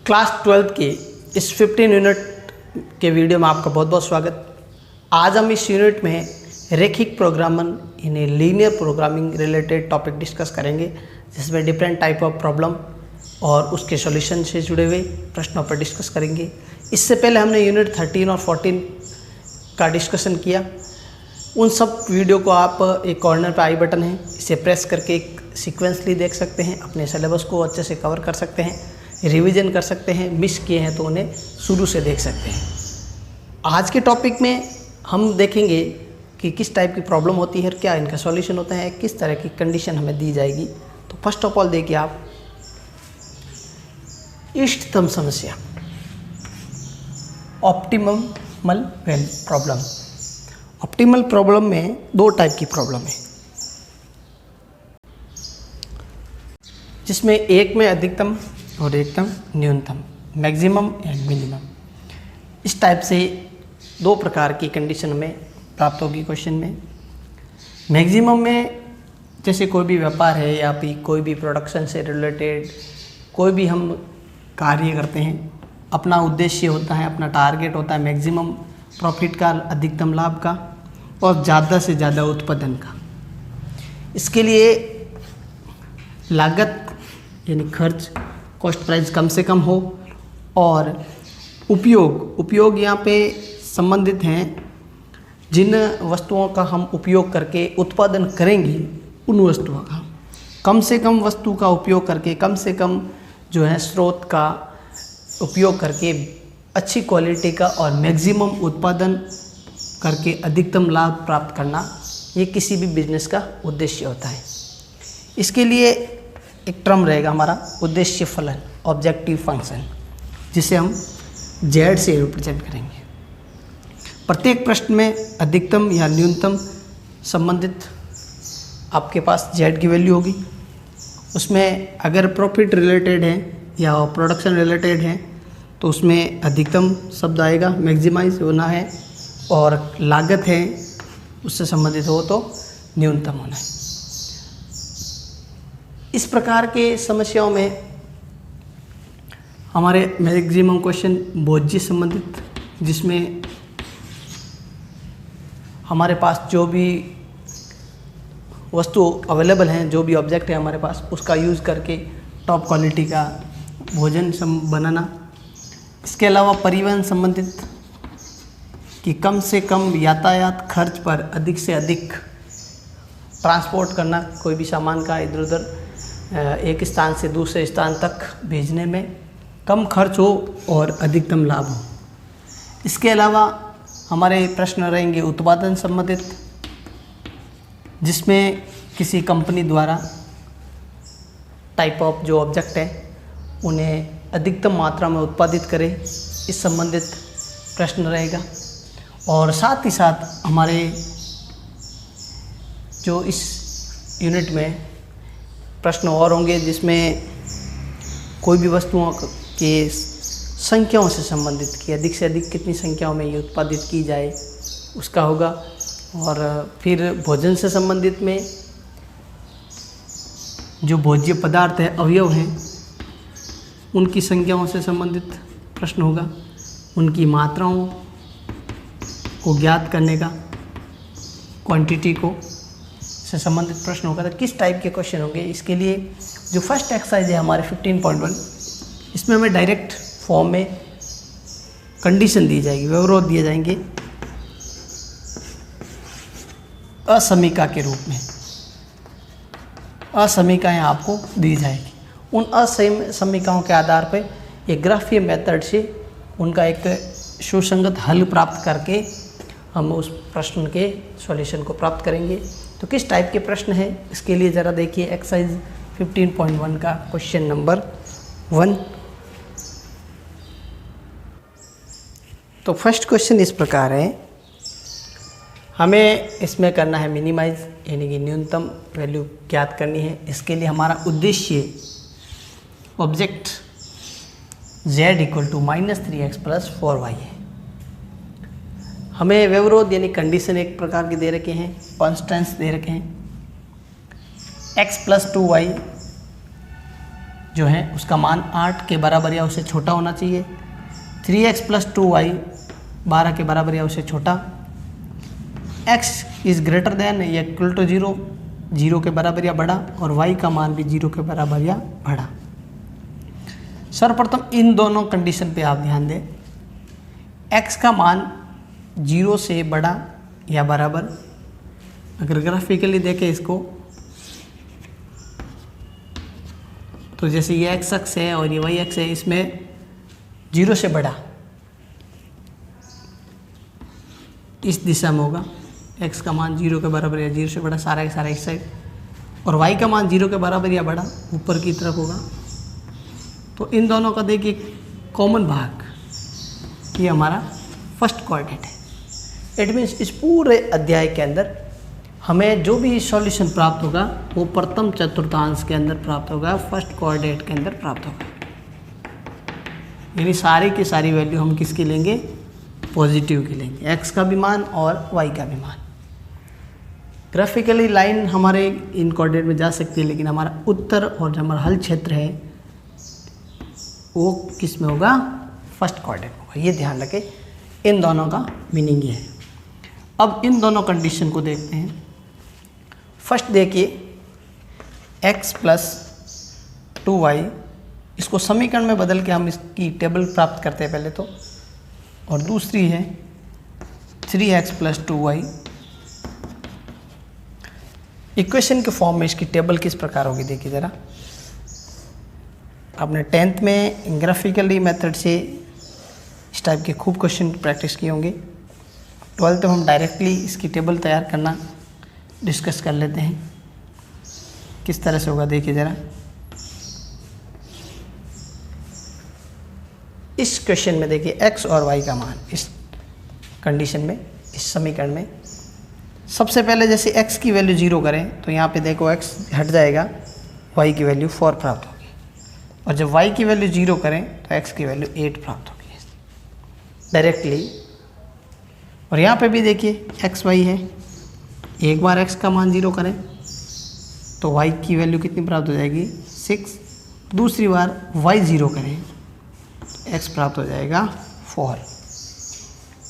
Class 12th के इस 15 unit के वीडियो में आपका बहुत बहुत स्वागत। आज हम इस यूनिट में रैखिक प्रोग्रामिंग यानी linear programming related topic discuss करेंगे, जिसमें डिफरेंट टाइप ऑफ प्रॉब्लम और उसके सॉल्यूशन से जुड़े हुए प्रश्नों पर डिस्कस करेंगे। इससे पहले हमने यूनिट 13 और 14 का डिस्कशन किया। उन सब वीडियो को आप एक कॉर्नर पे आई बटन है, इसे प्रेस करके एक सीक्वेंसली देख सकते हैं, अपने सिलेबस को अच्छे से कवर कर सकते हैं, रिवीजन कर सकते हैं, मिस किए हैं तो उन्हें शुरू से देख सकते हैं। आज के टॉपिक में हम देखेंगे कि किस टाइप की प्रॉब्लम होती है, क्या इनका सॉल्यूशन होता है, किस तरह की कंडीशन हमें दी जाएगी। तो फर्स्ट ऑफ ऑल देखिए आप, इष्टतम समस्या, ऑप्टिमल प्रॉब्लम। ऑप्टिमल प्रॉब्लम में दो टाइप की प्रॉब्लम है, जिसमें एक में अधिकतम और एकदम न्यूनतम, मैक्सिमम एंड मिनिमम। इस टाइप से दो प्रकार की कंडीशन में प्राप्त होगी क्वेश्चन में। मैक्सिमम में जैसे कोई भी व्यापार है या फिर कोई भी प्रोडक्शन से रिलेटेड कोई भी हम कार्य करते हैं, अपना उद्देश्य होता है, अपना टारगेट होता है मैक्सिमम प्रॉफिट का, अधिकतम लाभ का और ज़्यादा से ज़्यादा उत्पादन का। इसके लिए लागत यानी खर्च, कॉस्ट प्राइस कम से कम हो और उपयोग यहाँ पे संबंधित हैं जिन वस्तुओं का हम उपयोग करके उत्पादन करेंगे, उन वस्तुओं का कम से कम वस्तु का उपयोग करके, कम से कम जो है स्रोत का उपयोग करके अच्छी क्वालिटी का और मैक्सिमम उत्पादन करके अधिकतम लाभ प्राप्त करना, ये किसी भी बिजनेस का उद्देश्य होता है। इसके लिए एक टर्म रहेगा हमारा उद्देश्य फलन, ऑब्जेक्टिव फंक्शन, जिसे हम जेड से रिप्रेजेंट करेंगे। प्रत्येक प्रश्न में अधिकतम या न्यूनतम संबंधित आपके पास जेड की वैल्यू होगी। उसमें अगर प्रॉफिट रिलेटेड है या प्रोडक्शन रिलेटेड है तो उसमें अधिकतम शब्द आएगा, मैक्सिमाइज होना है, और लागत है उससे संबंधित हो तो न्यूनतम होना है। इस प्रकार के समस्याओं में हमारे मैक्सिमम क्वेश्चन भोज्य संबंधित, जिसमें हमारे पास जो भी वस्तु अवेलेबल हैं, जो भी ऑब्जेक्ट है हमारे पास, उसका यूज़ करके टॉप क्वालिटी का भोजन बनाना। इसके अलावा परिवहन संबंधित कि कम से कम यातायात खर्च पर अधिक से अधिक ट्रांसपोर्ट करना, कोई भी सामान का इधर उधर एक स्थान से दूसरे स्थान तक भेजने में कम खर्च हो और अधिकतम लाभ हो। इसके अलावा हमारे प्रश्न रहेंगे उत्पादन संबंधित, जिसमें किसी कंपनी द्वारा टाइप ऑफ जो ऑब्जेक्ट है उन्हें अधिकतम मात्रा में उत्पादित करे, इस संबंधित प्रश्न रहेगा। और साथ ही साथ हमारे जो इस यूनिट में प्रश्न और होंगे, जिसमें कोई भी वस्तुओं के संख्याओं से संबंधित कि अधिक से अधिक कितनी संख्याओं में ये उत्पादित की जाए उसका होगा। और फिर भोजन से संबंधित में जो भोज्य पदार्थ है, अवयव हैं, उनकी संख्याओं से संबंधित प्रश्न होगा। उनकी मात्राओं को ज्ञात करने का, क्वांटिटी को से संबंधित प्रश्न होगा। तो किस टाइप के क्वेश्चन होंगे, इसके लिए जो फर्स्ट एक्सरसाइज है हमारे 15.1, इसमें हमें डायरेक्ट फॉर्म में कंडीशन दी जाएगी, व्यवरोध दिए जाएंगे असमीका के रूप में। असमीकाएँ आपको दी जाएगी। उन असमीकाओं के आधार पर एक ग्राफीय मेथड से उनका एक सुसंगत हल प्राप्त करके हम उस प्रश्न के सॉल्यूशन को प्राप्त करेंगे। तो किस टाइप के प्रश्न है, इसके लिए ज़रा देखिए एक्सरसाइज 15.1 का क्वेश्चन नंबर 1। तो फर्स्ट क्वेश्चन इस प्रकार है, हमें इसमें करना है मिनिमाइज यानी कि न्यूनतम वैल्यू ज्ञात करनी है। इसके लिए हमारा उद्देश्य ऑब्जेक्ट z = -3x + 4y है। हमें व्यवरोध यानी कंडीशन एक प्रकार के दे रखे हैं, कॉन्स्टेंट्स दे रखे हैं, x + 2y जो है उसका मान 8 के बराबर या उससे छोटा होना चाहिए। 3x + 2y 12 के बराबर या उससे छोटा। x इज़ ग्रेटर देन या इक्वल टू 0, 0 के बराबर या बड़ा, और y का मान भी 0 के बराबर या बड़ा। सर्वप्रथम इन दोनों कंडीशन पे आप ध्यान दें। x का मान 0 से बड़ा या बराबर, अगर ग्राफिकली देखें इसको तो जैसे ये x अक्ष है और ये y अक्ष है, इसमें 0 से बड़ा इस दिशा में होगा, x का मान 0 के बराबर या 0 से बड़ा सारा का सारा इस साइड, और y का मान 0 के बराबर या बड़ा ऊपर की तरफ होगा। तो इन दोनों का देखिए कॉमन भाग ये हमारा फर्स्ट कोऑर्डिनेट है। इट मीन्स इस पूरे अध्याय के अंदर हमें जो भी सॉल्यूशन प्राप्त होगा वो प्रथम चतुर्थांश के अंदर प्राप्त होगा, फर्स्ट कोऑर्डिनेट के अंदर प्राप्त होगा। यानी सारी की सारी वैल्यू हम किसकी लेंगे? पॉजिटिव की लेंगे, x का भी मान और y का भी मान। ग्राफिकली लाइन हमारे इन कोऑर्डिनेट में जा सकती है, लेकिन हमारा उत्तर और जो हमारा हल क्षेत्र है वो किस में होगा? फर्स्ट कोऑर्डिनेट होगा। ये ध्यान रखें, इन दोनों का मीनिंग ये है। अब इन दोनों कंडीशन को देखते हैं। फर्स्ट देखिए x + 2y, इसको समीकरण में बदल के हम इसकी टेबल प्राप्त करते हैं पहले तो, और दूसरी है 3x + 2y। इक्वेशन के फॉर्म में इसकी टेबल किस प्रकार होगी देखिए ज़रा। आपने 10th में ग्राफिकली मेथड से इस टाइप के खूब क्वेश्चन प्रैक्टिस किए होंगे। 12th में हम डायरेक्टली इसकी टेबल तैयार करना डिस्कस कर लेते हैं। किस तरह से होगा देखिए ज़रा। इस क्वेश्चन में देखिए x और y का मान इस कंडीशन में, इस समीकरण में सबसे पहले जैसे x की वैल्यू 0 करें तो यहाँ पे देखो x हट जाएगा, y की वैल्यू 4 प्राप्त होगी, और जब y की वैल्यू 0 करें तो x की वैल्यू 8 प्राप्त होगी डायरेक्टली। और यहाँ पे भी देखिए x y है, एक बार x का मान 0 करें तो y की वैल्यू कितनी प्राप्त हो जाएगी? 6। दूसरी बार y 0 करें तो x प्राप्त हो जाएगा 4।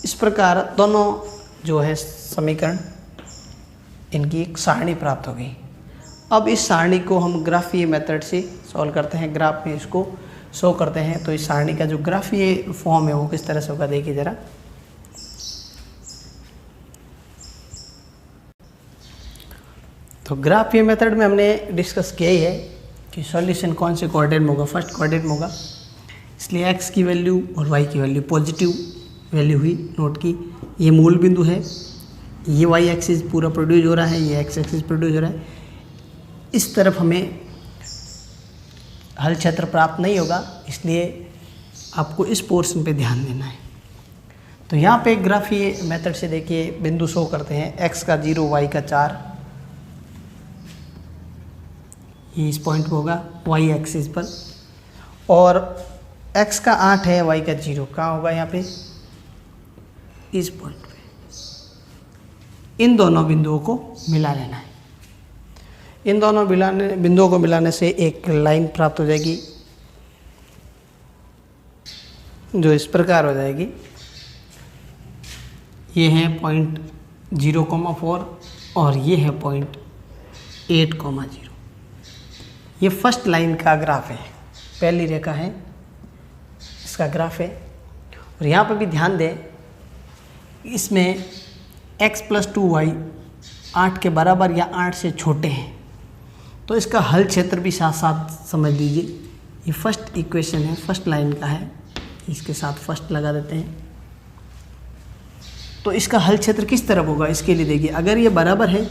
इस प्रकार दोनों जो है समीकरण, इनकी एक सारणी प्राप्त हो गई। अब इस सारणी को हम ग्राफीय मेथड से सॉल्व करते हैं, ग्राफ में इसको शो करते हैं। तो इस सारणी का जो ग्राफीय फॉर्म है वो किस तरह से होगा देखिए ज़रा। तो ग्राफीय मेथड में हमने डिस्कस किया ही है कि सॉल्यूशन कौन से कोऑर्डिनेट में होगा? फर्स्ट कोऑर्डिनेट में होगा। इसलिए x की वैल्यू और y की वैल्यू पॉजिटिव वैल्यू हुई नोट की। ये मूल बिंदु है, ये y एक्सिस पूरा प्रोड्यूस हो रहा है, ये x एक्सिस प्रोड्यूस हो रहा है। इस तरफ हमें हल क्षेत्र प्राप्त नहीं होगा, इसलिए आपको इस पोर्शन पे ध्यान देना है। तो यहाँ पे ग्राफीय मेथड से देखिए बिंदु शो करते हैं। x का 0, y का 4, ये इस पॉइंट पे होगा y एक्सिस पर, और x का 8 है, y का 0 कहाँ होगा? यहाँ पे इस पॉइंट पे। इन दोनों बिंदुओं को मिला लेना है। इन दोनों बिंदुओं को मिलाने से एक लाइन प्राप्त हो जाएगी जो इस प्रकार हो जाएगी। ये है पॉइंट 0,4 और ये है पॉइंट 8,0। ये फर्स्ट लाइन का ग्राफ है, पहली रेखा है, इसका ग्राफ है। और यहाँ पर भी ध्यान दें, इसमें x + 2y 8 के बराबर या 8 से छोटे हैं, तो इसका हल क्षेत्र भी साथ साथ समझ लीजिए। ये फर्स्ट इक्वेशन है, फर्स्ट लाइन का है, इसके साथ फर्स्ट लगा देते हैं। तो इसका हल क्षेत्र किस तरफ होगा इसके लिए देखिए, अगर ये बराबर है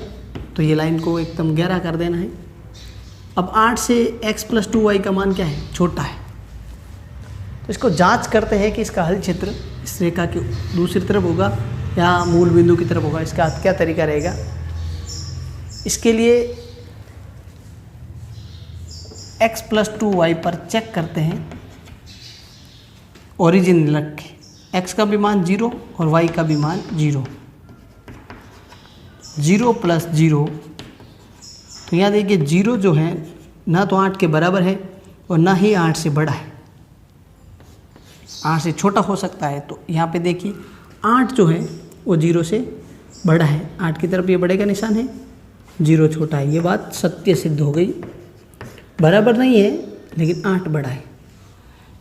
तो ये लाइन को एकदम गहरा कर देना है। अब 8 से x + 2y का मान क्या है? छोटा है। तो इसको जांच करते हैं कि इसका हल क्षेत्र इस रेखा की दूसरी तरफ होगा या मूल बिंदु की तरफ होगा। इसका क्या तरीका रहेगा? इसके लिए x + 2y पर चेक करते हैं, ओरिजिन रख के x का भी मान 0 और y का भी मान 0। 0 + 0, तो यहाँ देखिए 0 जो है ना तो 8 के बराबर है और ना ही 8 से बड़ा है। 8 से छोटा हो सकता है। तो यहाँ पे देखिए 8 जो है वो 0 से बड़ा है। 8 की तरफ ये बड़े का निशान है, 0 छोटा है। ये बात सत्य सिद्ध हो गई। बराबर नहीं है लेकिन 8 बड़ा है।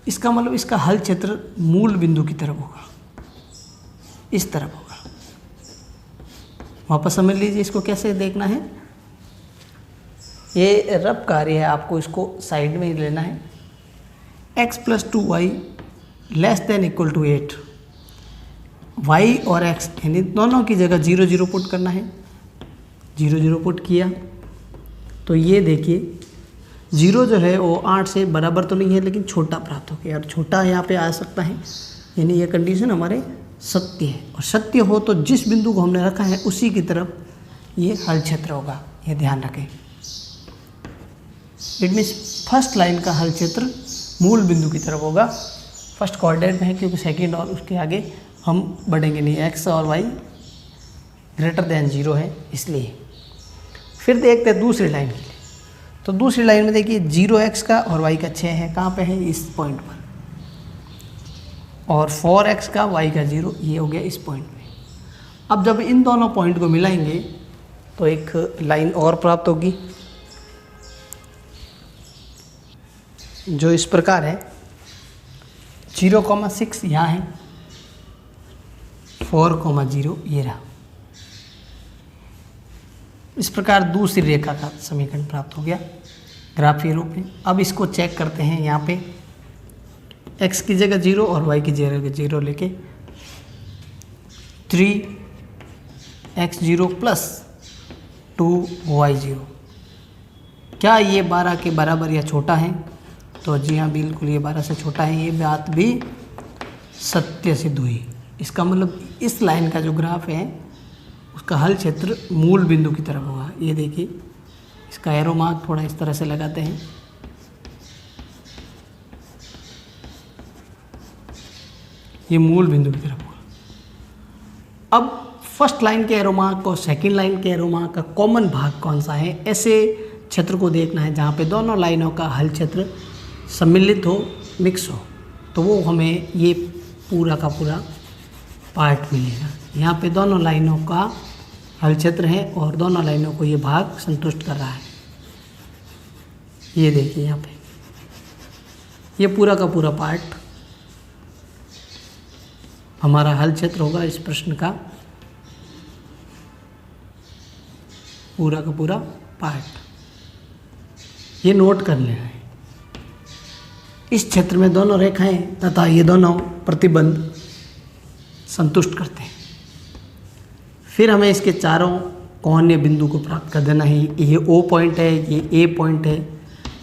इसका मतलब इसका हल क्षेत्र मूल बिंदु की तरफ होगा, इस तरफ होगा। वापस समझ लीजिए इसको कैसे देखना है। ये रफ कार्य है, आपको इसको साइड में ही लेना है। x + 2y <= 8। y और x यानी दोनों की जगह 0 0 पुट करना है। 0 0 पुट किया तो ये देखिए 0 जो है वो 8 से बराबर तो नहीं है लेकिन छोटा प्राप्त हो गया। और छोटा यहाँ पे आ सकता है, यानी ये कंडीशन हमारे सत्य है। और सत्य हो तो जिस बिंदु को हमने रखा है उसी की तरफ ये हल क्षेत्र होगा, ये ध्यान रखें। इट मीन्स फर्स्ट लाइन का हल क्षेत्र मूल बिंदु की तरफ होगा। फर्स्ट कोऑर्डिनेट में है क्योंकि सेकंड और उसके आगे हम बढ़ेंगे नहीं, x और y > 0 है इसलिए। फिर देखते हैं दूसरी लाइन के लिए। तो दूसरी लाइन में देखिए 0x का और y का 6 है, कहाँ पे है, इस पॉइंट पर। और 4x का y का 0, ये हो गया इस पॉइंट में। अब जब इन दोनों पॉइंट को मिलाएंगे तो एक लाइन और प्राप्त होगी जो इस प्रकार है। 0,6 यहाँ है, 4,0 ये रहा। इस प्रकार दूसरी रेखा का समीकरण प्राप्त हो गया ग्राफीय रूप में। अब इसको चेक करते हैं। यहाँ पे x की जगह 0 और y की जगह 0 लेके 3x0 + 2y0, क्या ये 12 के बराबर या छोटा है? तो जी हाँ, बिल्कुल ये 12 से छोटा है। ये बात भी सत्य सिद्ध हुई। इसका मतलब इस लाइन का जो ग्राफ है उसका हल क्षेत्र मूल बिंदु की तरफ होगा। ये देखिए इसका एरो मार्क थोड़ा इस तरह से लगाते हैं। ये मूल बिंदु की तरफ होगा। अब फर्स्ट लाइन के एरो मार्क और सेकंड लाइन के एरो मार्क का कॉमन भाग कौन सा है, ऐसे क्षेत्र को देखना है जहाँ पे दोनों लाइनों का हल क्षेत्र सम्मिलित हो, मिक्स हो। तो वो हमें ये पूरा का पूरा पार्ट मिलेगा। यहाँ पे दोनों लाइनों का हल क्षेत्र है और दोनों लाइनों को ये भाग संतुष्ट कर रहा है। ये देखिए यहाँ पे ये पूरा का पूरा पार्ट हमारा हल क्षेत्र होगा। इस प्रश्न का पूरा का पूरा पार्ट ये नोट कर लेना है। इस क्षेत्र में दोनों रेखाएं तथा ये दोनों प्रतिबंध संतुष्ट करते हैं। फिर हमें इसके चारों कोणीय बिंदु को प्राप्त कर देना है। ये O पॉइंट है, ये A पॉइंट है,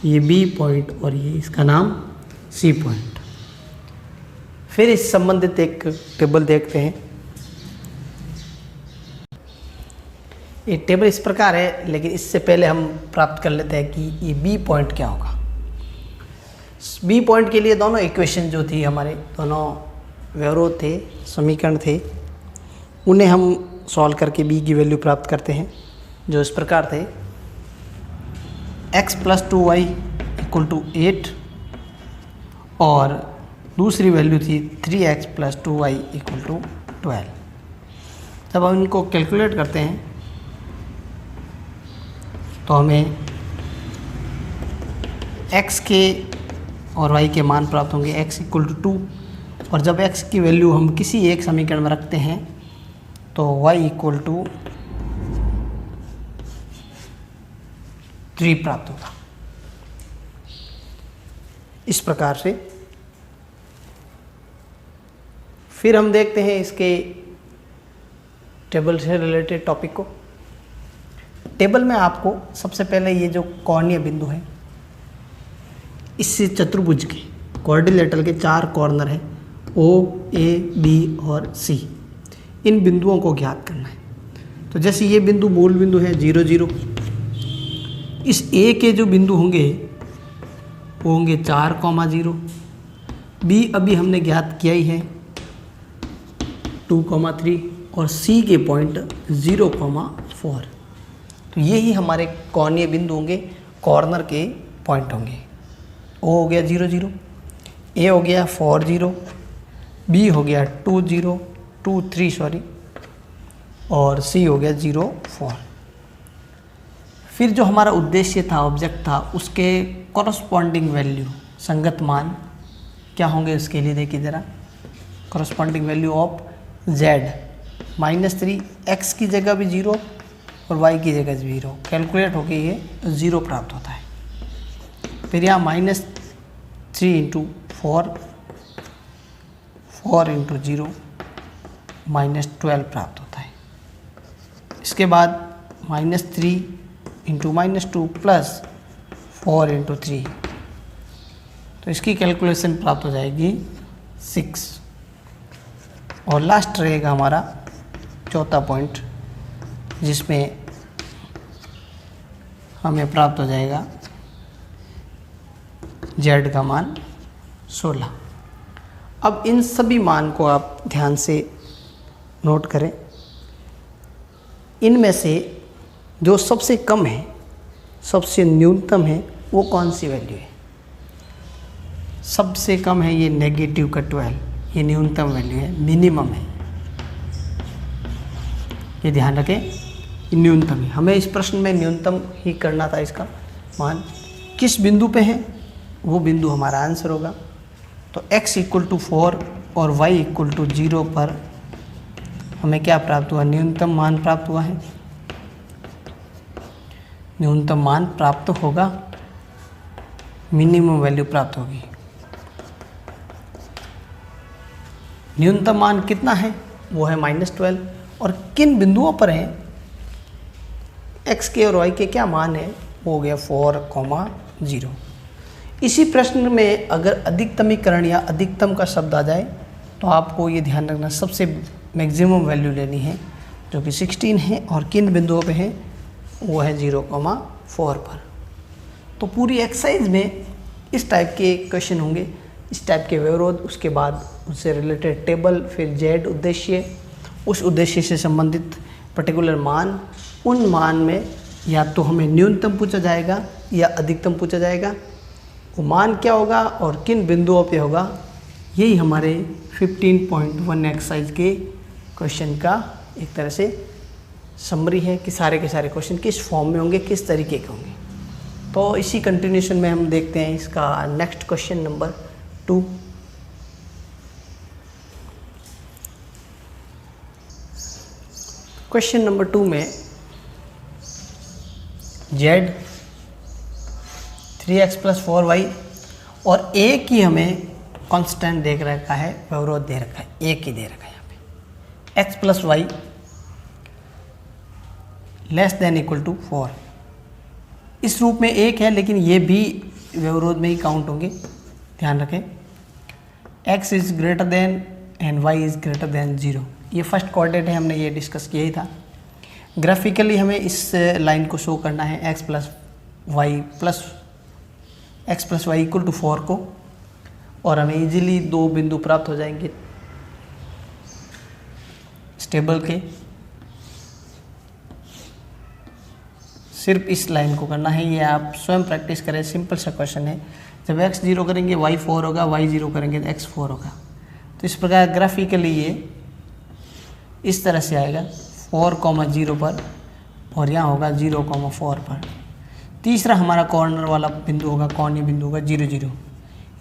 ये B पॉइंट और ये इसका नाम C पॉइंट। फिर इस संबंधित एक टेबल देखते हैं। ये टेबल इस प्रकार है, लेकिन इससे पहले हम प्राप्त कर लेते हैं कि ये B पॉइंट क्या होगा। B पॉइंट के लिए दोनों इक्वेशन जो थी हमारे, दोनों व्यवरोध थे, समीकरण थे, उन्हें हम सॉल्व करके B की वैल्यू प्राप्त करते हैं जो इस प्रकार थे। x + 2y = 8 और दूसरी वैल्यू थी 3x + 2y = 12। जब हम इनको कैलकुलेट करते हैं तो हमें x के और y के मान प्राप्त होंगे। x = 2 और जब x की वैल्यू हम किसी एक समीकरण में रखते हैं तो y = 3 प्राप्त होगा। इस प्रकार से फिर हम देखते हैं इसके टेबल से रिलेटेड टॉपिक को। टेबल में आपको सबसे पहले ये जो कोणीय बिंदु है, इससे चतुर्भुज के क्वाड्रिलेटरल के 4 कॉर्नर हैं, O, A, B और C। इन बिंदुओं को ज्ञात करना है। तो जैसे ये बिंदु मूल बिंदु है 0 0, इस A के जो बिंदु होंगे वो होंगे 4,0, B अभी हमने ज्ञात किया ही है 2,3 और C के पॉइंट 0,4। तो ये ही हमारे कोणीय बिंदु होंगे, कॉर्नर के पॉइंट होंगे। ओ हो गया 0 0, ए हो गया 4 0, बी हो गया 2 0 2 3 सॉरी, और सी हो गया 0 4। फिर जो हमारा उद्देश्य था, ऑब्जेक्ट था, उसके कॉरस्पॉन्डिंग वैल्यू, संगत मान क्या होंगे उसके लिए देखिए ज़रा। Corresponding value of z -3, x की जगह भी 0 और y की जगह 0 कैलकुलेट होके ये 0 प्राप्त होता है। फिर यहाँ -3 × 4 4 × 0 -12 प्राप्त होता है। इसके बाद -3 × -2 प्लस 4 × 3, तो इसकी कैलकुलेशन प्राप्त हो जाएगी 6। और लास्ट रहेगा हमारा चौथा पॉइंट, जिसमें हमें प्राप्त हो जाएगा z का मान 16। अब इन सभी मान को आप ध्यान से नोट करें। इनमें से जो सबसे कम है, सबसे न्यूनतम है, वो कौन सी वैल्यू है? सबसे कम है ये नेगेटिव का 12, ये न्यूनतम वैल्यू है, मिनिमम है, ये ध्यान रखें, ये न्यूनतम है। हमें इस प्रश्न में न्यूनतम ही करना था। इसका मान किस बिंदु पे है, वो बिंदु हमारा आंसर होगा। तो x = 4 और y = 0 पर हमें क्या प्राप्त हुआ? न्यूनतम मान प्राप्त हुआ है। न्यूनतम मान प्राप्त होगा, मिनिमम वैल्यू प्राप्त होगी। न्यूनतम मान कितना है? वो है -12। और किन बिंदुओं पर है? x के और y के क्या मान है? वो हो गया 4, 0। इसी प्रश्न में अगर अधिकतमीकरण या अधिकतम का शब्द आ जाए तो आपको ये ध्यान रखना, सबसे मैक्सिमम वैल्यू लेनी है जो कि 16 है, और किन बिंदुओं पे है? वो है 0,4 पर। तो पूरी एक्सरसाइज में इस टाइप के क्वेश्चन होंगे, इस टाइप के व्यवरोध, उसके बाद उससे रिलेटेड टेबल, फिर z उद्देश्य, उस उद्देश्य से संबंधित पर्टिकुलर मान, उन मान में या तो हमें न्यूनतम पूछा जाएगा या अधिकतम पूछा जाएगा, वो मान क्या होगा और किन बिंदुओं पे होगा, यही हमारे 15.1 एक्सरसाइज के क्वेश्चन का एक तरह से समरी है कि सारे के सारे क्वेश्चन किस फॉर्म में होंगे, किस तरीके के होंगे। तो इसी कंटिन्यूशन में हम देखते हैं इसका next question number 2। Question number 2 में z 3x + 4y और a की हमें कांस्टेंट देख रखा है, व्यवरोध दे रखा है, a की दे रखा है यहाँ पे, x + y < 4। इस रूप में 1 है, लेकिन ये भी व्यवरोध में ही काउंट होंगे, ध्यान रखें। x > एंड y > 0, ये फर्स्ट कोऑर्डिनेट है, हमने ये डिस्कस किया ही था। ग्राफिकली हमें इस लाइन को शो करना है, x + y = 4 को, और हमें इजीली 2 बिंदु प्राप्त हो जाएंगे इस टेबल के। सिर्फ इस लाइन को करना है, ये आप स्वयं प्रैक्टिस करें, सिंपल सा क्वेश्चन है। जब x 0 करेंगे y 4 होगा, y 0 करेंगे तो x 4 होगा। तो इस प्रकार ग्राफिकली ये इस तरह से आएगा 4,0 पर, और यहाँ होगा 0,4 पर। तीसरा हमारा कॉर्नर वाला बिंदु होगा, कोणीय बिंदु होगा 0 0,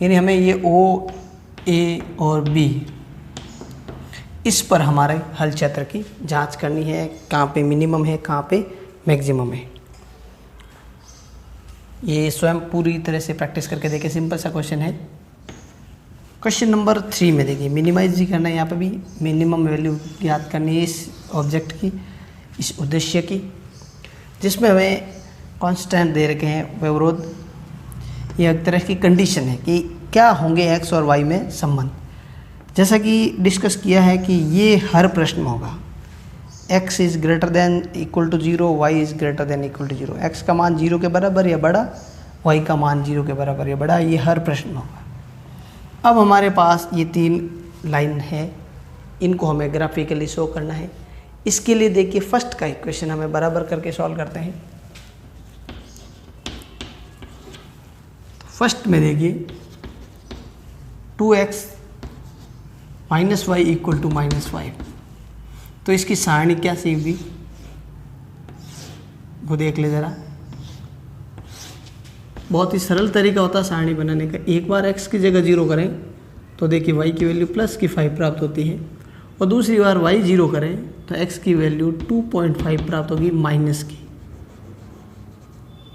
यानी हमें ये O, A और B, इस पर हमारे हल क्षेत्र की जांच करनी है, कहाँ पे मिनिमम है, कहाँ पे मैक्सिमम है। ये स्वयं पूरी तरह से प्रैक्टिस करके देखिए, सिंपल सा क्वेश्चन है। क्वेश्चन नंबर 3 में देखिए, मिनिमाइज भी करना है, यहाँ पे भी मिनिमम वैल्यू याद करनी है इस ऑब्जेक्ट की, इस उद्देश्य की, जिसमें हमें कांस्टेंट दे रखे हैं व्यवरोध। ये एक तरह की कंडीशन है कि क्या होंगे x और y में संबंध। जैसा कि डिस्कस किया है कि ये हर प्रश्न में होगा, x > 0, y > 0, x का मान 0 के बराबर या बड़ा, y का मान 0 के बराबर या बड़ा, ये हर प्रश्न में होगा। अब हमारे पास ये 3 लाइन है, इनको हमें ग्राफिकली शो करना है। इसके लिए देखिए फर्स्ट का इक्वेशन हमें बराबर करके सॉल्व करते हैं। फर्स्ट में देखिए 2x minus Y equal to -5, तो इसकी सारणी क्या सी होगी वो देख ले ज़रा। बहुत ही सरल तरीका होता है सारणी बनाने का। एक बार x की जगह 0 करें तो देखिए y की वैल्यू प्लस की 5 प्राप्त होती है, और दूसरी बार y 0 करें तो x की वैल्यू 2.5 प्राप्त होगी माइनस की।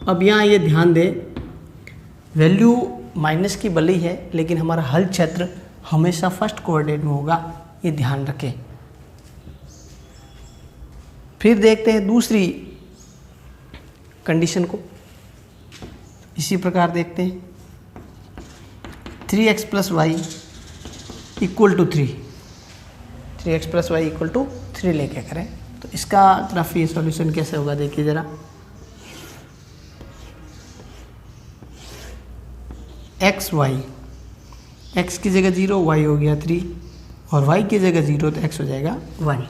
अब यहाँ ये ध्यान दें, वैल्यू माइनस की भले ही है लेकिन हमारा हल क्षेत्र हमेशा फर्स्ट कोऑर्डिनेट में होगा, ये ध्यान रखें। फिर देखते हैं दूसरी कंडीशन को, इसी प्रकार देखते हैं 3x plus y equal to 3, 3x plus y equal to 3 लेके करें तो इसका ग्राफीय सॉल्यूशन कैसे होगा देखिए ज़रा। एक्स वाई, एक्स की जगह 0, वाई हो गया 3, और वाई की जगह 0 तो एक्स हो जाएगा 1।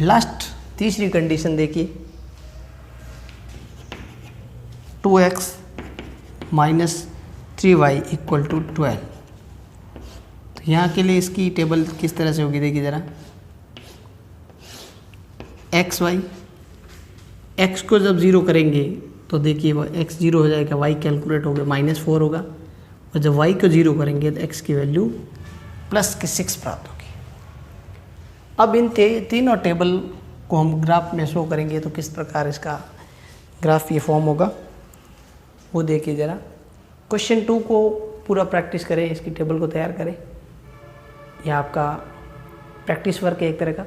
लास्ट तीसरी कंडीशन देखिए 2x minus 3y equal to 12। तो यहाँ के लिए इसकी टेबल किस तरह से होगी देखिए ज़रा। एक्स वाई, एक्स को जब 0 करेंगे तो देखिए वो x 0 हो जाएगा, y कैलकुलेट हो गया -4 होगा, और जब y को 0 करेंगे तो x की वैल्यू प्लस के 6 प्राप्त होगी। अब इन तीनों टेबल को हम ग्राफ में शो करेंगे तो किस प्रकार इसका ग्राफ ये फॉर्म होगा वो देखिए ज़रा। क्वेश्चन 2 को पूरा प्रैक्टिस करें, इसकी टेबल को तैयार करें, यह आपका प्रैक्टिस वर्क है एक तरह का।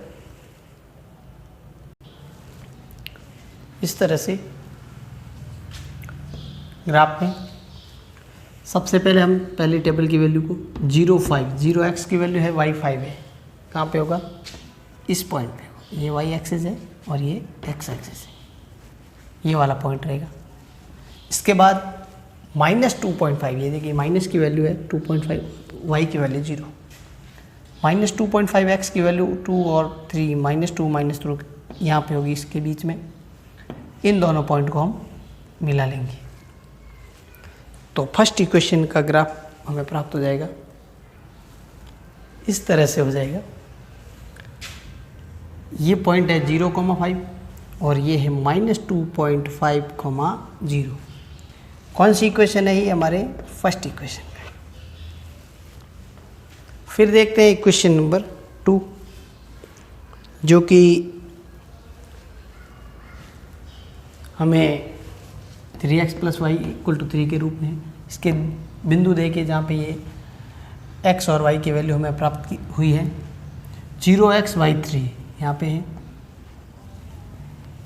इस तरह से ग्राफ में सबसे पहले हम पहली टेबल की वैल्यू को 0, 5, 0x की वैल्यू है, y 5 है, कहाँ पे होगा इस पॉइंट पे, ये y एक्सिस है और ये x एक्सिस है, ये वाला पॉइंट रहेगा। इसके बाद -2.5, ये देखिए माइनस की वैल्यू है 2.5, y की वैल्यू 0, -2.5 x की वैल्यू 2 और 3, -2 -3 यहाँ पे होगी इसके बीच में। इन दोनों पॉइंट को हम मिला लेंगे तो फर्स्ट इक्वेशन का ग्राफ हमें प्राप्त हो जाएगा, इस तरह से हो जाएगा। ये पॉइंट है 0,5 और ये है -2.5, 0। कौन सी इक्वेशन है ये हमारे फर्स्ट इक्वेशन है। फिर देखते हैं इक्वेशन नंबर 2 जो कि हमें 3x plus y equal to 3 के रूप में है। इसके बिंदु देखिए जहाँ पे ये x और y की वैल्यू हमें प्राप्त हुई है, 0x y 3 यहाँ पे है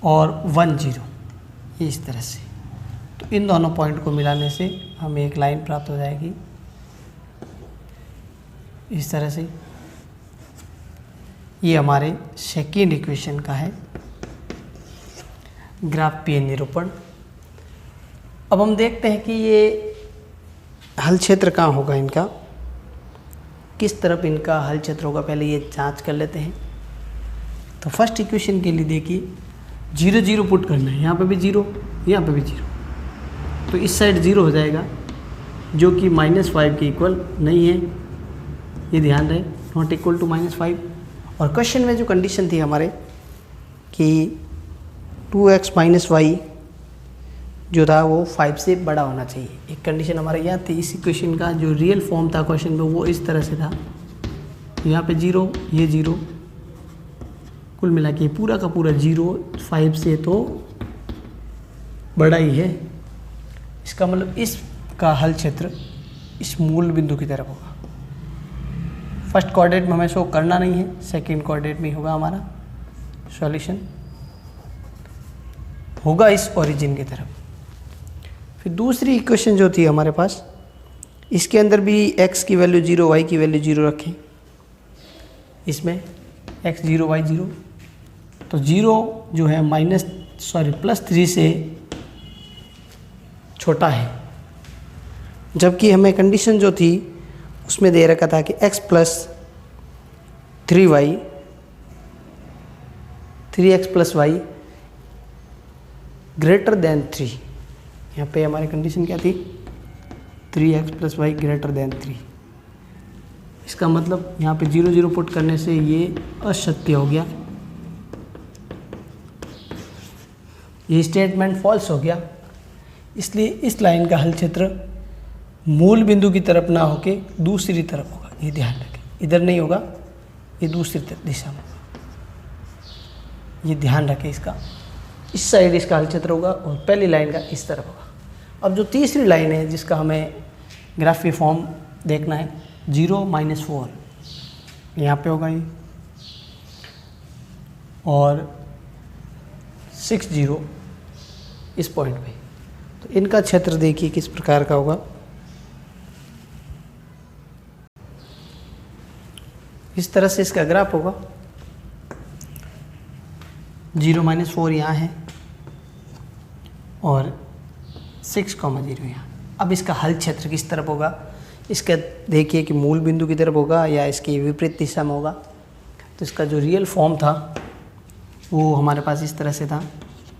और 1 0, ये इस तरह से। तो इन दोनों पॉइंट को मिलाने से हमें एक लाइन प्राप्त हो जाएगी इस तरह से। ये हमारे सेकेंड इक्वेशन का है ग्राफ पी निरूपण। अब हम देखते हैं कि ये हल क्षेत्र कहाँ होगा इनका, किस तरफ इनका हल क्षेत्र होगा, पहले ये जांच कर लेते हैं। तो फर्स्ट इक्वेशन के लिए देखिए 0 0 पुट करना है, यहाँ पे भी 0, यहाँ पे भी 0, तो इस साइड 0 हो जाएगा जो कि -5 के इक्वल नहीं है, ये ध्यान रहे, नॉट इक्वल टू -5। और क्वेश्चन में जो कंडीशन थी हमारे कि 2x माइनस वाई जो था वो 5 से बड़ा होना चाहिए, एक कंडीशन हमारे यहाँ थी। इस इक्वेशन का जो रियल फॉर्म था क्वेश्चन में वो इस तरह से था, यहाँ पे 0, ये 0, कुल मिला के पूरा का पूरा 0 5 से तो बड़ा ही है। इसका मतलब इसका हल क्षेत्र इस मूल बिंदु की तरफ होगा। फर्स्ट कोऑर्डिनेट में हमें शो करना नहीं है, सेकंड कोऑर्डिनेट में होगा हमारा सॉल्यूशन, होगा इस ओरिजिन की तरफ। फिर दूसरी इक्वेशन जो थी हमारे पास, इसके अंदर भी x की वैल्यू 0, y की वैल्यू 0 रखें, इसमें x 0 y 0, तो 0 जो है +3 से छोटा है, जबकि हमें कंडीशन जो थी उसमें दे रखा था कि x plus 3y 3x plus y greater than 3। यहाँ पे हमारी कंडीशन क्या थी, 3x plus y greater than 3। इसका मतलब यहाँ पे 0 0 पुट करने से ये असत्य हो गया, ये स्टेटमेंट फॉल्स हो गया। इसलिए इस लाइन का हल क्षेत्र मूल बिंदु की तरफ ना होके दूसरी तरफ होगा, ये ध्यान रखें। इधर नहीं होगा, ये दूसरी दिशा में, ये ध्यान रखें इसका। इस साइड इसका हल क्षेत्र होगा और पहली लाइन का इस तरफ होगा। अब जो तीसरी लाइन है जिसका हमें ग्राफी फॉर्म देखना है, 0 - 4 यहाँ पे होगा ये, और 6 0 इस पॉइंट पे। तो इनका क्षेत्र देखिए किस प्रकार का होगा। इस तरह से इसका ग्राफ होगा। 0 - 4 यहाँ है और 6, 0 यहाँ। अब इसका हल क्षेत्र किस तरफ होगा, इसका देखिए कि मूल बिंदु की तरफ होगा या इसकी विपरीत दिशा में होगा। तो इसका जो रियल फॉर्म था वो हमारे पास इस तरह से था,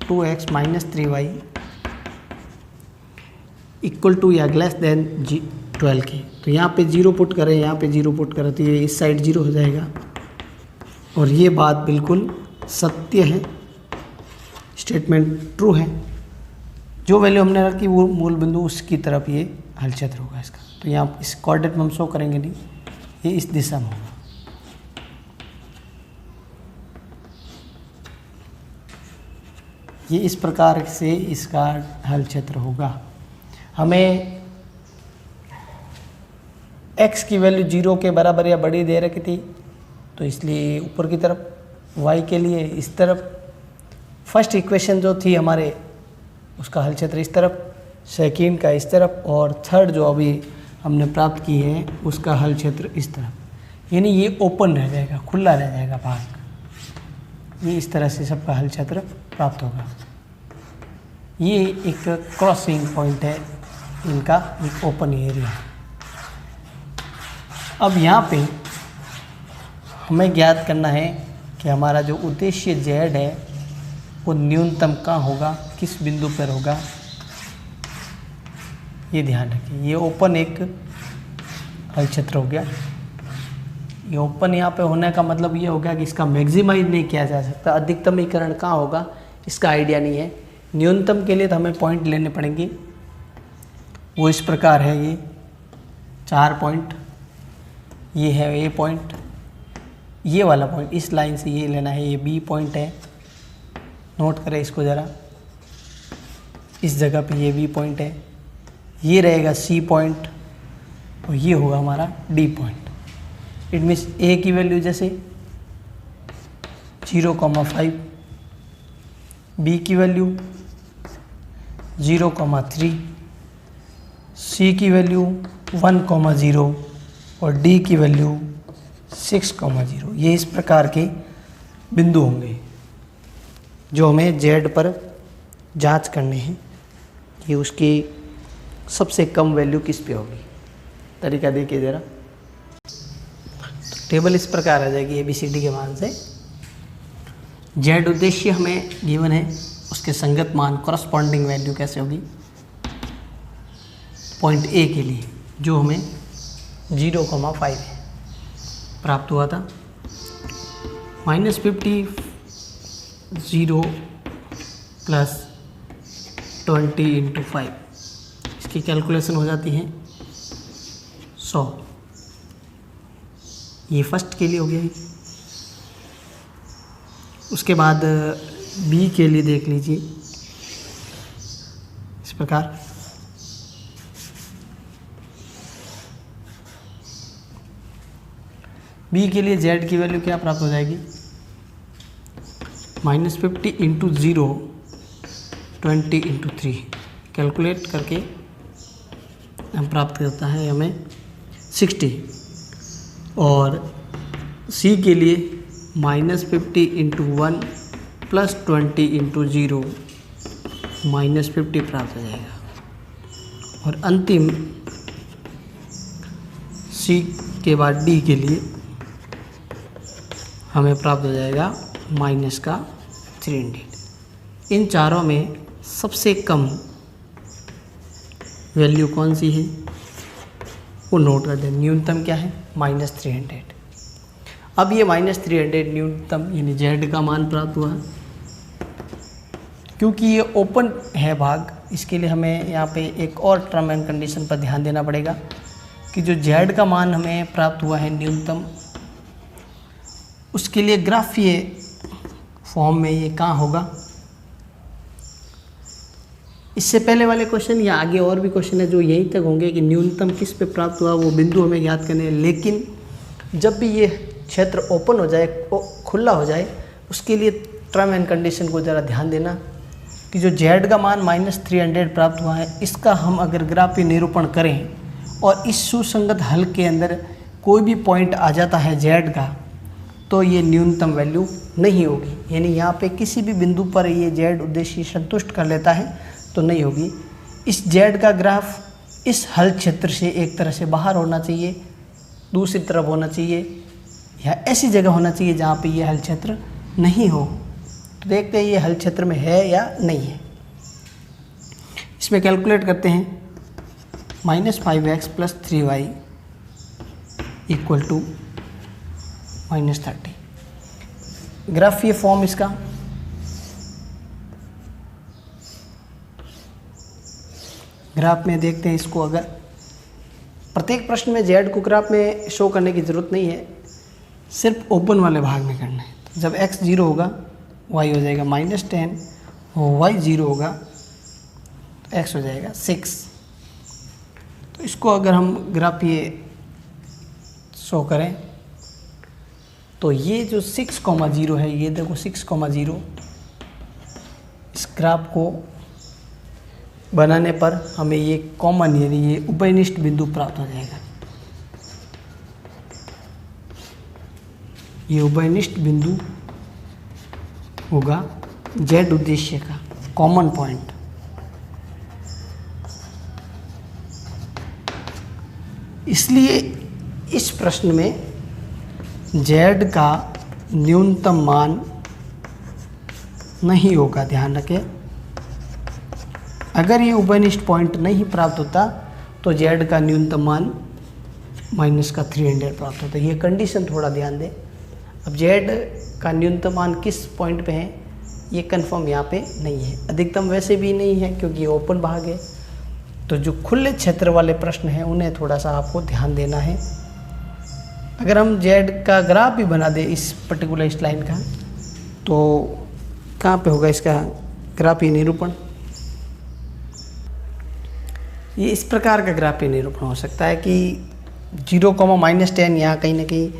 2x - 3y = या लेस देन 12 के। तो यहाँ पे 0 पुट करें, यहाँ पे 0 पुट करें तो ये इस साइड 0 हो जाएगा। और ये बात बिल्कुल सत्य है, स्टेटमेंट ट्रू है। जो वैल्यू हमने रखी वो मूल बिंदु उसकी तरफ ये हल क्षेत्र होगा इसका। तो यहाँ इस कोऑर्डिनेट में हम शो करेंगे नहीं, ये इस दिशा में होगा। ये इस प्रकार से इसका हल क्षेत्र होगा। हमें x की वैल्यू 0 के बराबर या बड़ी दे रखी थी, तो इसलिए ऊपर की तरफ, y के लिए इस तरफ। फर्स्ट इक्वेशन जो थी हमारे उसका हल क्षेत्र इस तरफ, सेकेंड का इस तरफ, और थर्ड जो अभी हमने प्राप्त की है उसका हल क्षेत्र इस तरफ। यानी ये ओपन रह जाएगा, खुला रह जाएगा भाग। ये इस तरह से सबका हल क्षेत्र प्राप्त होगा। ये एक क्रॉसिंग पॉइंट है इनका, एक ओपन एरिया। अब यहाँ पे हमें ज्ञात करना है कि हमारा जो उद्देश्य z है वो न्यूनतम कहाँ होगा, किस बिंदु पर होगा, ये ध्यान रखिए। ये ओपन एक हल क्षेत्र हो गया। ये ओपन यहाँ पे होने का मतलब ये हो गया कि इसका मैक्सिमाइज नहीं किया जा सकता। अधिकतमीकरण कहाँ होगा इसका आइडिया नहीं है। न्यूनतम के लिए तो हमें पॉइंट लेने पड़ेंगे, वो इस प्रकार है। ये 4 पॉइंट, ये है ए पॉइंट, ये वाला पॉइंट इस लाइन से ये लेना है, ये बी पॉइंट है। नोट करें इसको ज़रा, इस जगह पे ये बी पॉइंट है, ये रहेगा सी पॉइंट और ये होगा हमारा डी पॉइंट। इट मीन्स ए की वैल्यू जैसे 0,5, बी की वैल्यू 0,3, सी की वैल्यू 1,0 और डी की वैल्यू 6,0। ये इस प्रकार के बिंदु होंगे जो हमें जेड पर जांच करने हैं कि उसकी सबसे कम वैल्यू किस पे होगी। तरीका देखिए ज़रा। तो टेबल इस प्रकार आ जाएगी ABCD के मान से। जेड उद्देश्य हमें गिवन है, उसके संगत मान कॉरस्पॉन्डिंग वैल्यू कैसे होगी पॉइंट ए के लिए, जो हमें 0,5 प्राप्त हुआ था। -50 0 + 20 × 5, इसकी कैलकुलेशन हो जाती है 100। ये फर्स्ट के लिए हो गया है। उसके बाद बी के लिए देख लीजिए इस प्रकार। बी के लिए जेड की वैल्यू क्या प्राप्त हो जाएगी, -50 × 0 20 × 3 कैलकुलेट करके हम प्राप्त करता है हमें 60। और सी के लिए -50 × 1 + 20 × 0 -50 प्राप्त हो जाएगा। और अंतिम सी के बाद डी के लिए हमें प्राप्त हो जाएगा -300। इन चारों में सबसे कम वैल्यू कौन सी है, को नोट कर दें। न्यूनतम क्या है? -300। अब ये -300 न्यूनतम यानी जेड का मान प्राप्त हुआ। क्योंकि ये ओपन है भाग, इसके लिए हमें यहाँ पे एक और टर्म एंड कंडीशन पर ध्यान देना पड़ेगा कि जो जेड का मान हमें प्राप्त हुआ है न्यूनतम, उसके लिए ग्राफीय फॉर्म में ये कहाँ होगा। इससे पहले वाले क्वेश्चन या आगे और भी क्वेश्चन है जो यहीं तक होंगे कि न्यूनतम किस पे प्राप्त हुआ, वो बिंदु हमें याद करने हैं। लेकिन जब भी ये क्षेत्र ओपन हो जाए, खुला हो जाए, उसके लिए टर्म एंड कंडीशन को ज़रा ध्यान देना कि जो जेड का मान -300 प्राप्त हुआ है, इसका हम अगर ग्राफीय निरूपण करें और इस सुसंगत हल के अंदर कोई भी पॉइंट आ जाता है जेड का, तो ये न्यूनतम वैल्यू नहीं होगी। यानी यहाँ पे किसी भी बिंदु पर ये जेड उद्देश्य संतुष्ट कर लेता है तो नहीं होगी। इस जेड का ग्राफ इस हल क्षेत्र से एक तरह से बाहर होना चाहिए, दूसरी तरफ होना चाहिए, या ऐसी जगह होना चाहिए जहाँ पे ये हल क्षेत्र नहीं हो। तो देखते हैं ये हल क्षेत्र में है या नहीं है। इसमें कैलकुलेट करते हैं। -5x + 3y = -30। ग्राफीय फॉर्म इसका ग्राफ में देखते हैं इसको। अगर प्रत्येक प्रश्न में जेड को ग्राफ में शो करने की ज़रूरत नहीं है, सिर्फ ओपन वाले भाग में करना है। तो जब x 0 होगा y हो जाएगा -10 और y 0 होगा तो x हो जाएगा 6। तो इसको अगर हम ग्राफीय शो करें तो ये जो 6,0 है, ये देखो 6,0 इस ग्राफ को बनाने पर हमें ये कॉमन यानी ये उभयनिष्ठ बिंदु प्राप्त हो जाएगा। ये उभयनिष्ठ बिंदु होगा जेड उद्देश्य का कॉमन पॉइंट। इसलिए इस प्रश्न में जेड का न्यूनतम मान नहीं होगा, ध्यान रखें। अगर ये उभयनिष्ठ पॉइंट नहीं प्राप्त होता तो जेड का न्यूनतम मान -300 प्राप्त होता है। ये कंडीशन थोड़ा ध्यान दें। अब जेड का न्यूनतम मान किस पॉइंट पे है ये कंफर्म यहाँ पे नहीं है, अधिकतम वैसे भी नहीं है क्योंकि ये ओपन भाग है। तो जो खुले क्षेत्र वाले प्रश्न हैं उन्हें थोड़ा सा आपको ध्यान देना है। अगर हम जेड का ग्राफ भी बना दें इस पर्टिकुलर इस लाइन का, तो कहाँ पे होगा इसका ग्राफीय निरूपण। ये इस प्रकार का ग्राफीय निरूपण हो सकता है कि 0, -10 यहाँ कहीं ना कहीं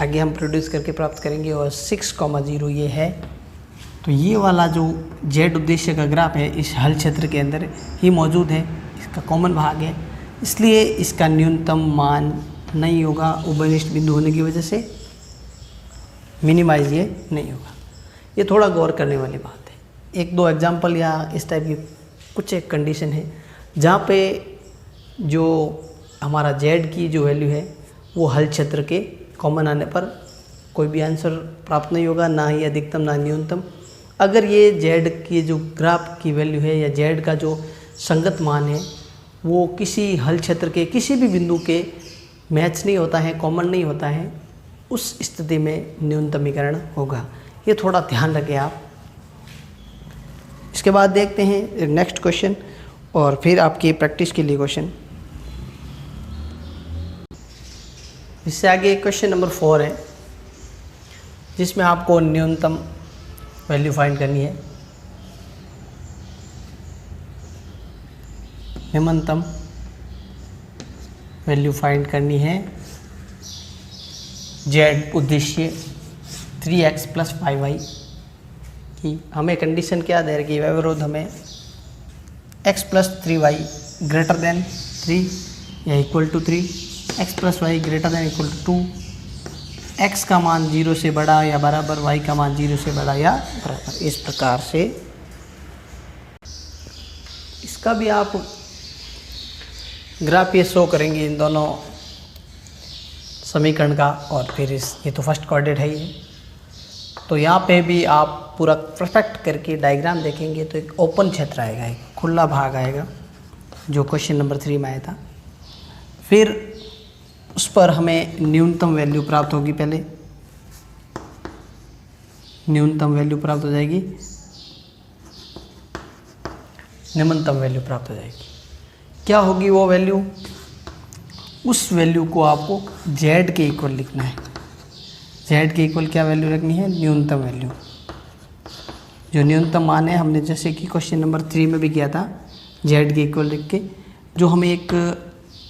आगे हम प्रोड्यूस करके प्राप्त करेंगे और 6,0 ये है। तो ये वाला जो जेड उद्देश्य का ग्राफ है इस हल क्षेत्र के अंदर ही मौजूद है, इसका कॉमन भाग है, इसलिए इसका न्यूनतम मान नहीं होगा। उभयनिष्ठ बिंदु होने की वजह से मिनिमाइज ये नहीं होगा। ये थोड़ा गौर करने वाली बात है। 1-2 एग्जाम्पल या इस टाइप की कुछ एक कंडीशन है जहाँ पे जो हमारा जेड की जो वैल्यू है वो हल क्षेत्र के कॉमन आने पर कोई भी आंसर प्राप्त नहीं होगा, ना ही अधिकतम ना न्यूनतम। अगर ये जेड की जो ग्राफ की वैल्यू है या जेड का जो संगत मान है वो किसी हल क्षेत्र के किसी भी बिंदु के मैच नहीं होता है, कॉमन नहीं होता है, उस स्थिति में न्यूनतमीकरण होगा। ये थोड़ा ध्यान रखें आप। इसके बाद देखते हैं नेक्स्ट क्वेश्चन और फिर आपकी प्रैक्टिस के लिए क्वेश्चन। इससे आगे क्वेश्चन नंबर 4 है जिसमें आपको न्यूनतम वैल्यू फाइंड करनी है। न्यूनतम वैल्यू फाइंड करनी है जेड उद्देश्य 3x + 5y की। हमें कंडीशन क्या दे रही है, व्यवरोध हमें x + 3y > 3 या = 3, x + y > 2, x का मान 0 से बड़ा या बराबर, y का मान 0 से बड़ा या बराबर। इस प्रकार से इसका भी आप ग्राफ ये शो करेंगे इन दोनों समीकरण का। और फिर ये तो फर्स्ट कोऑर्डिनेट है ये, तो यहाँ पे भी आप पूरा परफेक्ट करके डायग्राम देखेंगे तो एक ओपन क्षेत्र आएगा, एक खुला भाग आएगा जो क्वेश्चन नंबर 3 में आया था। फिर उस पर हमें न्यूनतम वैल्यू प्राप्त होगी। पहले न्यूनतम वैल्यू प्राप्त हो जाएगी, निम्नतम वैल्यू प्राप्त हो जाएगी। क्या होगी वो वैल्यू? उस वैल्यू को आपको z के इक्वल लिखना है। z के इक्वल क्या वैल्यू रखनी है? न्यूनतम वैल्यू। जो न्यूनतम मान है, हमने जैसे कि क्वेश्चन नंबर 3 में भी किया था, z के इक्वल लिख के जो हमें एक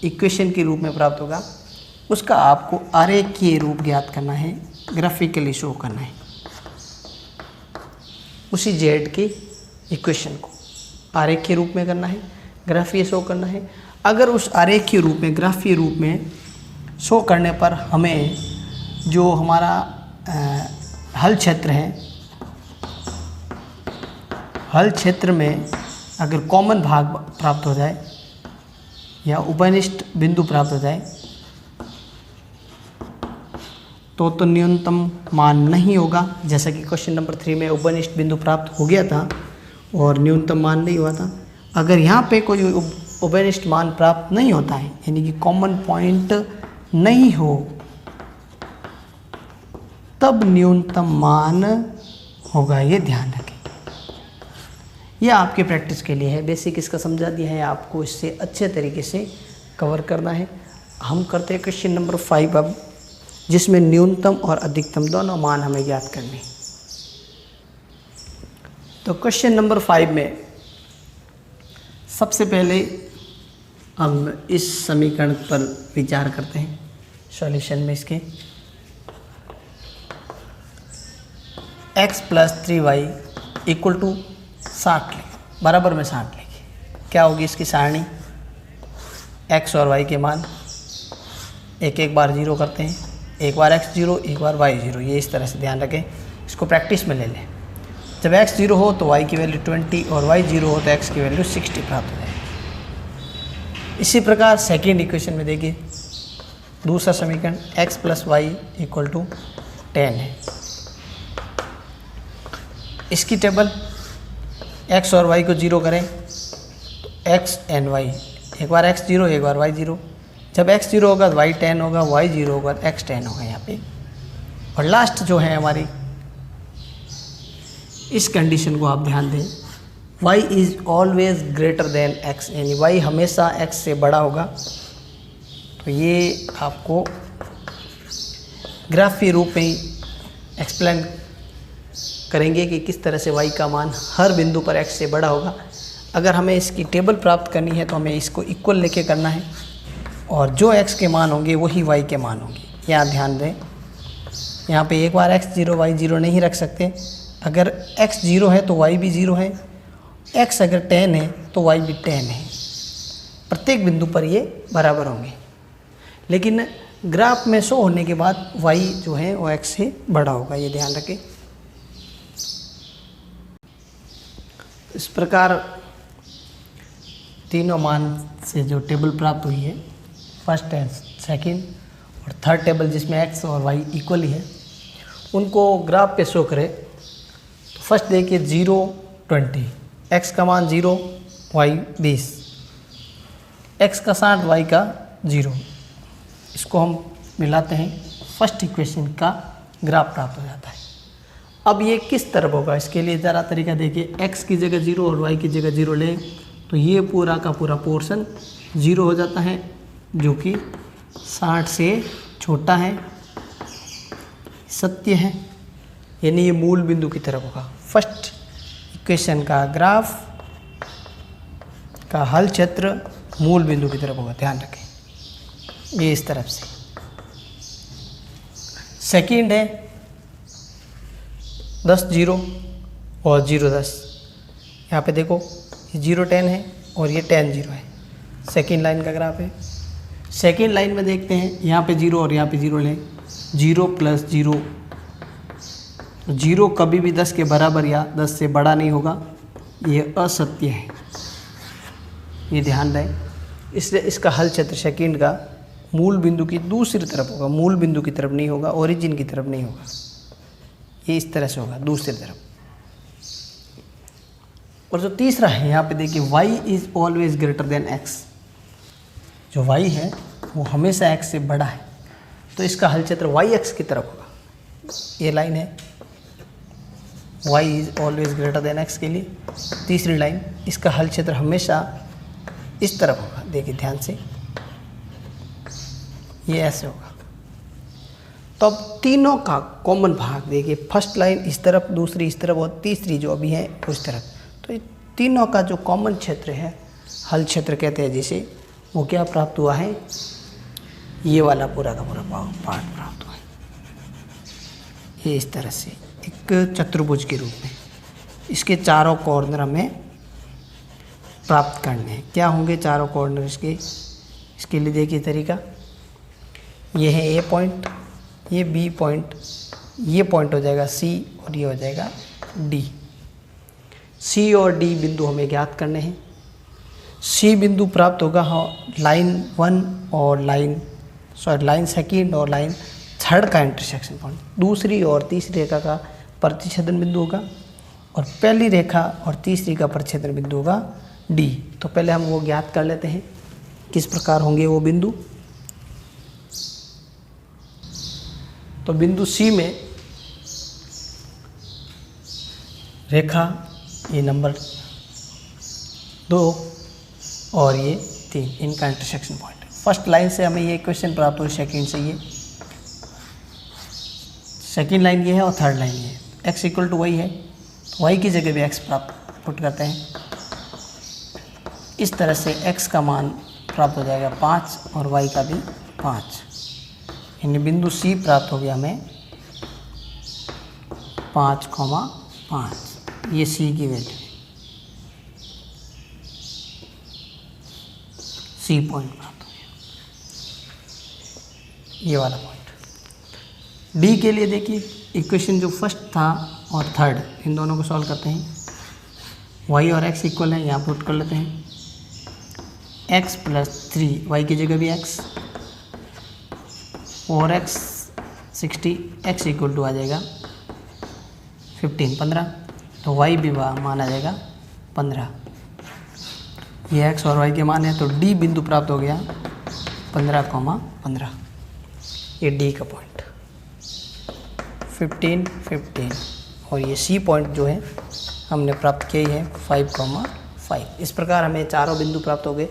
इक्वेशन के रूप में प्राप्त होगा, उसका आपको आरेखीय रूप ज्ञात करना है, ग्राफिकली शो करना है। उसी z की इक्वेशन को आरेखीय रूप में करना है, ग्राफीय शो करना है। अगर उस आरेखीय रूप में, ग्राफीय रूप में शो करने पर हमें जो हमारा हल क्षेत्र है, हल क्षेत्र में अगर कॉमन भाग प्राप्त हो जाए या उभयनिष्ठ बिंदु प्राप्त हो जाए तो न्यूनतम मान नहीं होगा। जैसा कि क्वेश्चन नंबर 3 में उभयनिष्ठ बिंदु प्राप्त हो गया था और न्यूनतम मान नहीं हुआ था। अगर यहाँ पे कोई उभयनिष्ठ मान प्राप्त नहीं होता है, यानी कि कॉमन पॉइंट नहीं हो, तब न्यूनतम मान होगा। ये ध्यान रखें। यह आपके प्रैक्टिस के लिए है, बेसिक इसका समझा दिया है, आपको इससे अच्छे तरीके से कवर करना है। हम करते हैं क्वेश्चन नंबर 5 अब, जिसमें न्यूनतम और अधिकतम दोनों मान हमें ज्ञात करने हैं। तो क्वेश्चन नंबर 5 में सबसे पहले हम इस समीकरण पर विचार करते हैं सॉल्यूशन में। इसके x + 3y = 60 लेंगे, बराबर में 60 लेंगे। क्या होगी इसकी सारणी? x और y के मान एक एक बार 0 करते हैं, एक बार x 0, एक बार y 0। ये इस तरह से ध्यान रखें, इसको प्रैक्टिस में ले लें। जब x 0 हो तो y की वैल्यू 20 और y 0 हो तो x की वैल्यू 60 प्राप्त हो जाएगी। इसी प्रकार सेकेंड इक्वेशन में देखिए, दूसरा समीकरण x + y = 10 है। इसकी टेबल x और y को 0 करें तो x and y, एक बार x 0, एक बार y 0। जब x 0 होगा तो y 10 होगा, y 0 होगा तो x 10 होगा यहाँ पे। और लास्ट जो है हमारी, इस कंडीशन को आप ध्यान दें, y is always greater than x, यानी y हमेशा x से बड़ा होगा। तो ये आपको ग्राफीय रूप में ही एक्सप्लेन करेंगे कि किस तरह से y का मान हर बिंदु पर x से बड़ा होगा। अगर हमें इसकी टेबल प्राप्त करनी है तो हमें इसको इक्वल लेके करना है, और जो x के मान होंगे वही y के मान होंगे। यहाँ ध्यान दें, यहाँ पे एक बार x 0 y 0 नहीं रख सकते। अगर x 0 है तो y भी 0 है, x अगर 10 है तो y भी 10 है। प्रत्येक बिंदु पर ये बराबर होंगे, लेकिन ग्राफ में शो होने के बाद y जो है वो x से बड़ा होगा। ये ध्यान रखें। इस प्रकार तीनों मान से जो टेबल प्राप्त हुई है, फर्स्ट एंड सेकंड और थर्ड टेबल जिसमें x और y इक्वल ही है, उनको ग्राफ पे शो करें तो फर्स्ट देखिए 0 20, x का मान 0, y 20, x का 60, y का 0। इसको हम मिलाते हैं, फर्स्ट इक्वेशन का ग्राफ प्राप्त हो जाता है। अब ये किस तरफ होगा, इसके लिए ज़रा तरीका देखिए। x की जगह 0 और y की जगह 0 लें तो ये पूरा का पूरा पोर्शन 0 हो जाता है, जो कि 60 से छोटा है, सत्य है, यानी ये मूल बिंदु की तरफ होगा। फर्स्ट इक्वेशन का ग्राफ का हल क्षेत्र मूल बिंदु की तरफ होगा, ध्यान रखें, ये इस तरफ से। सेकंड है 10 0 और 0 10। यहाँ पे देखो ये 0 10 है और ये 10 0 है। सेकंड लाइन का ग्राफ है। सेकंड लाइन में देखते हैं, यहाँ पे 0 और यहाँ पे 0 लें, 0 + 0। 0 कभी भी 10 के बराबर या 10 से बड़ा नहीं होगा, ये असत्य है, ये ध्यान दें। इसलिए इसका हल क्षेत्र सेकंड का मूल बिंदु की दूसरी तरफ होगा, मूल बिंदु की तरफ नहीं होगा, ओरिजिन की तरफ नहीं होगा, ये इस तरह से होगा, दूसरी तरफ। और जो तीसरा है यहाँ पे देखिए, y is always greater than x। जो y है वो हमेशा x से बड़ा है, तो इसका हल क्षेत्र वाई एक्स की तरफ होगा। ये लाइन है y is always greater than x के लिए। तीसरी लाइन, इसका हल क्षेत्र हमेशा इस तरफ होगा। देखिए ध्यान से, ये ऐसे होगा। तो अब तीनों का कॉमन भाग देखिए, फर्स्ट लाइन इस तरफ, दूसरी इस तरफ और तीसरी जो अभी है उस तरफ। तो ये तीनों का जो कॉमन क्षेत्र है, हल क्षेत्र कहते हैं जिसे, वो क्या प्राप्त हुआ है, ये वाला पूरा का पूरा पार्ट प्राप्त हुआ है। ये इस तरह से एक चतुर्भुज के रूप में इसके चारों कॉर्नर हमें प्राप्त करने हैं। क्या होंगे चारों कॉर्नर इसके लिए देखिए तरीका, ये है ए पॉइंट, ये बी पॉइंट, ये पॉइंट हो जाएगा सी और ये हो जाएगा डी। सी और डी बिंदु हमें ज्ञात करने हैं। सी बिंदु प्राप्त होगा लाइन 1 और लाइन सेकेंड और लाइन थर्ड का इंटरसेक्शन पॉइंट। दूसरी और तीसरी रेखा का प्रतिच्छेदन बिंदु होगा और पहली रेखा और तीसरी का प्रतिच्छेदन बिंदु होगा डी। तो पहले हम वो ज्ञात कर लेते हैं किस प्रकार होंगे वो बिंदु। तो बिंदु सी में रेखा ये नंबर 2 और ये 3, इनका इंटरसेक्शन पॉइंट है। फर्स्ट लाइन से हमें ये इक्वेशन प्राप्त हुई, सेकंड से ये सेकंड लाइन ये है और थर्ड लाइन ये है। x इक्वल टू वाई है, तो y की जगह भी x प्राप्त पुट करते हैं। इस तरह से x का मान प्राप्त हो जाएगा 5 और y का भी 5, यानी बिंदु C प्राप्त हो गया हमें 5,5। ये C की वैल्यू, C पॉइंट प्राप्त हो गया, ये वाला पॉइंट। डी के लिए देखिए इक्वेशन जो फर्स्ट था और थर्ड, इन दोनों को सॉल्व करते हैं। y और x इक्वल है, यहाँ पुट कर लेते हैं। x + 3, y की जगह भी x, 4x 60, x equal to आ जाएगा 15, तो y भी मान आ जाएगा 15। ये x और y के मान है, तो d बिंदु प्राप्त हो गया 15,15। ये d का पॉइंट 15 और ये C पॉइंट जो है हमने प्राप्त किया है 5,5। इस प्रकार हमें चारों बिंदु प्राप्त हो गए।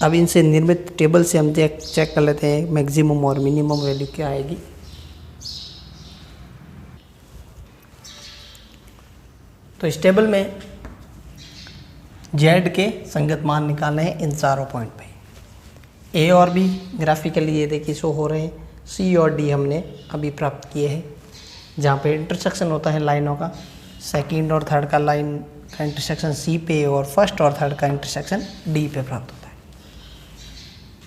अब इनसे निर्मित टेबल से हम चेक कर लेते हैं मैक्सिमम और मिनिमम वैल्यू क्या आएगी। तो इस टेबल में Z के संगत मान निकालने हैं इन चारों पॉइंट पे। A और B ग्राफिकली ये देखिए शो हो रहे हैं। C और D हमने अभी प्राप्त किए हैं, जहाँ पे इंटरसेक्शन होता है लाइनों का। सेकंड और थर्ड का लाइन का इंटरसेक्शन C पे और फर्स्ट और थर्ड का इंटरसेक्शन D पे प्राप्त होता है।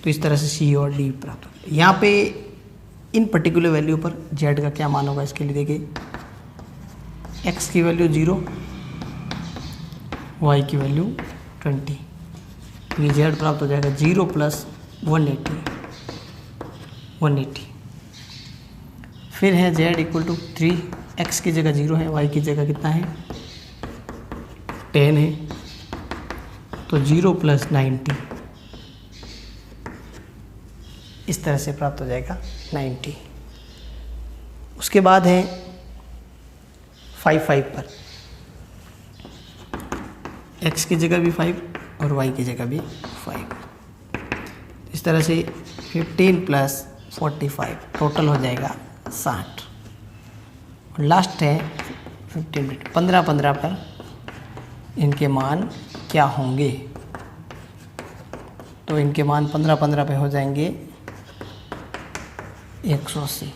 तो इस तरह से C और D प्राप्त होता है। यहाँ पे इन पर्टिकुलर वैल्यू पर Z का क्या मान होगा, इसके लिए देखिए x की वैल्यू 0, y की वैल्यू 20। ये Z प्राप्त हो जाएगा 0 + 180। फिर है Z इक्वल टू 3, x की जगह 0 है, y की जगह कितना है 10 है, तो 0 + 90, इस तरह से प्राप्त हो जाएगा 90। उसके बाद है 5 पर, x की जगह भी 5 और y की जगह भी 5। इस तरह से 15 + 45 टोटल हो जाएगा 60। और लास्ट है 15 पर इनके मान क्या होंगे। तो इनके मान 15 पे हो जाएंगे 180।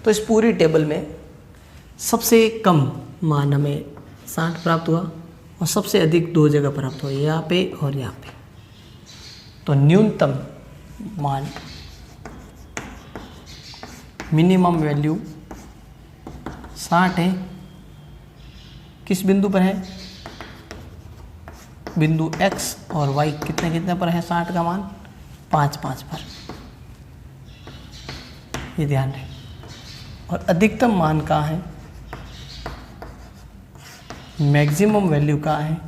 तो इस पूरी टेबल में सबसे कम मान हमें 60 प्राप्त हुआ और सबसे अधिक 2 जगह प्राप्त हुआ, यहाँ पे और यहाँ पे। तो न्यूनतम मान मिनिमम वैल्यू 60 है। किस बिंदु पर है, बिंदु x और y कितने पर है 60 का मान, 5 पर, ये ध्यान है। और अधिकतम मान कहाँ है, मैक्सिमम वैल्यू कहाँ है,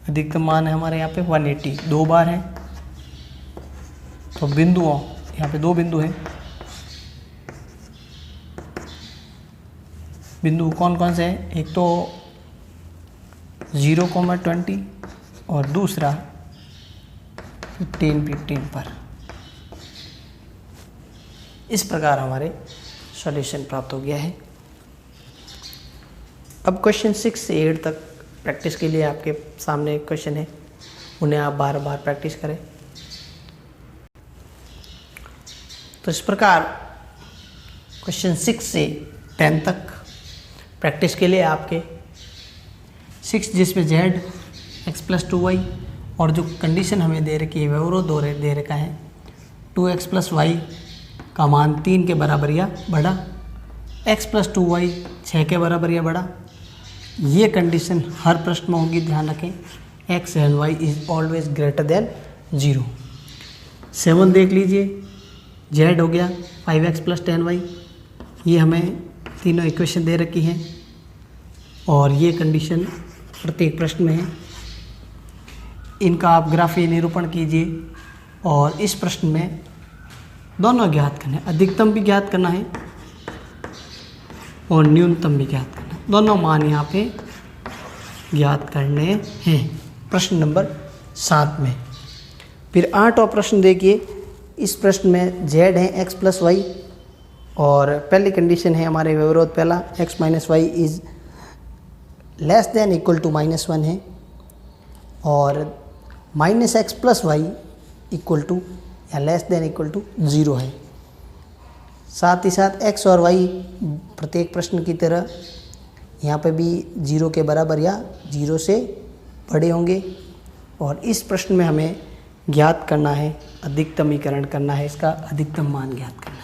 अधिकतम मान है हमारे यहाँ पे 180, 2 बार है तो बिंदुओं, यहाँ पे 2 बिंदु हैं। बिंदु कौन कौन से हैं? एक तो 0,20 और दूसरा 15 पर। इस प्रकार हमारे सॉल्यूशन प्राप्त हो गया है। अब क्वेश्चन 6 से 8 तक प्रैक्टिस के लिए आपके सामने क्वेश्चन है, उन्हें आप बार बार प्रैक्टिस करें। तो इस प्रकार क्वेश्चन 6 से 10 तक प्रैक्टिस के लिए आपके 6 जिसमें z x+2y और जो कंडीशन हमें दे रखी है व्यवरोध दे रखा है 2x+y का मान 3 के बराबर या बड़ा, x+2y 6 के बराबर या बड़ा। ये कंडीशन हर प्रश्न में होगी, ध्यान रखें। x and y is always greater than 0। 7 देख लीजिए, z हो गया 5x + 10y। ये हमें तीनों इक्वेशन दे रखी हैं और ये कंडीशन प्रत्येक प्रश्न में है। इनका आप ग्राफीय निरूपण कीजिए और इस प्रश्न में दोनों ज्ञात करना है, अधिकतम भी ज्ञात करना है और न्यूनतम भी ज्ञात करना है। दोनों मान यहाँ पे ज्ञात करने हैं प्रश्न नंबर 7 में। फिर 8वां प्रश्न देखिए। इस प्रश्न में z है x+y और पहली कंडीशन है हमारे व्यवरोध पहला x - y is less than equal to -1 है और -x+y इक्वल टू या लेस देन इक्वल टू 0 है। साथ ही साथ x और y प्रत्येक प्रश्न की तरह यहाँ पे भी 0 के बराबर या 0 से बड़े होंगे और इस प्रश्न में हमें ज्ञात करना है, अधिकतमीकरण करना है, इसका अधिकतम मान ज्ञात करना है।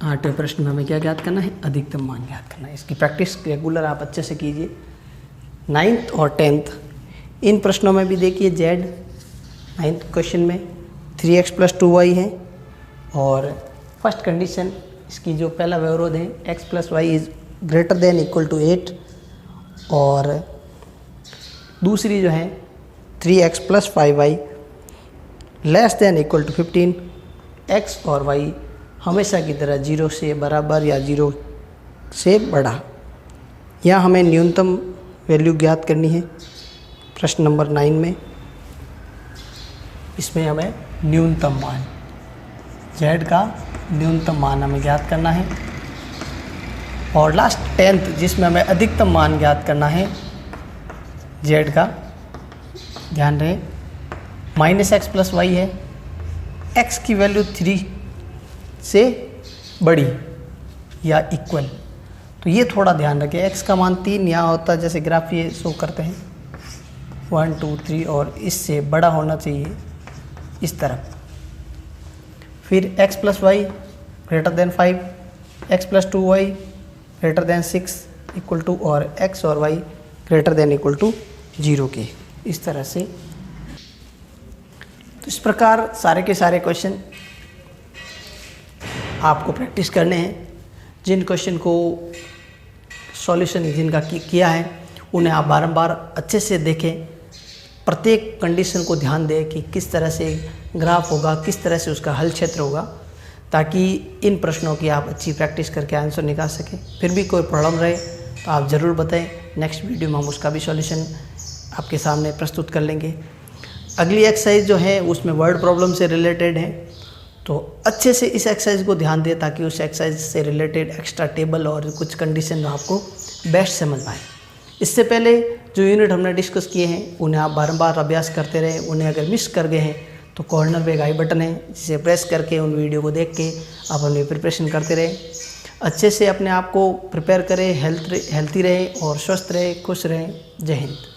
8वें प्रश्न में हमें क्या ज्ञात करना है? अधिकतम मान ज्ञात करना है। इसकी प्रैक्टिस रेगुलर आप अच्छे से कीजिए। 9th और 10th इन प्रश्नों में भी देखिए z 9th क्वेश्चन में 3x+2y है और फर्स्ट कंडीशन इसकी जो पहला व्यवरोध है x+y is greater than equal to 8 और दूसरी जो है 3x + 5y less than equal to 15। x और y हमेशा की तरह 0 से बराबर या 0 से बड़ा। यहाँ हमें न्यूनतम वैल्यू ज्ञात करनी है प्रश्न नंबर 9 में। इसमें हमें न्यूनतम मान z का न्यूनतम मान हमें ज्ञात करना है और लास्ट 10th जिसमें हमें अधिकतम मान ज्ञात करना है z का। ध्यान रहे -x+y है, x की वैल्यू 3 से बड़ी या इक्वल। तो ये थोड़ा ध्यान रखें, x का मान 3 यहाँ होता है जैसे ग्राफ ये शो करते हैं 1 2 3 और इससे बड़ा होना चाहिए इस तरफ। फिर x+y greater than 5, x+2y greater than 6 equal to और x और y greater than equal to 0 के, इस तरह से। तो इस प्रकार सारे के सारे क्वेश्चन आपको प्रैक्टिस करने हैं। जिन क्वेश्चन को सॉल्यूशन जिनका किया है उन्हें आप बारंबार अच्छे से देखें, प्रत्येक कंडीशन को ध्यान दें कि किस तरह से ग्राफ होगा, किस तरह से उसका हल क्षेत्र होगा, ताकि इन प्रश्नों की आप अच्छी प्रैक्टिस करके आंसर निकाल सकें। फिर भी कोई प्रॉब्लम रहे तो आप ज़रूर बताएं, नेक्स्ट वीडियो में हम उसका भी सॉल्यूशन आपके सामने प्रस्तुत कर लेंगे। अगली एक्सरसाइज जो है उसमें वर्ड प्रॉब्लम से रिलेटेड है, तो अच्छे से इस एक्सरसाइज को ध्यान दें ताकि उस एक्सरसाइज से रिलेटेड एक्स्ट्रा टेबल और कुछ कंडीशन आपको बेस्ट समझ पाए। इससे पहले जो यूनिट हमने डिस्कस किए हैं उन्हें आप बारंबार अभ्यास करते रहें। उन्हें अगर मिस कर गए हैं तो कॉर्नर पे एक आई बटन है जिसे प्रेस करके उन वीडियो को देख के आप अपनी प्रिपरेशन करते रहें। अच्छे से अपने आप को प्रिपेयर करें, हेल्थी रहें और स्वस्थ रहें, खुश रहें। जय हिंद।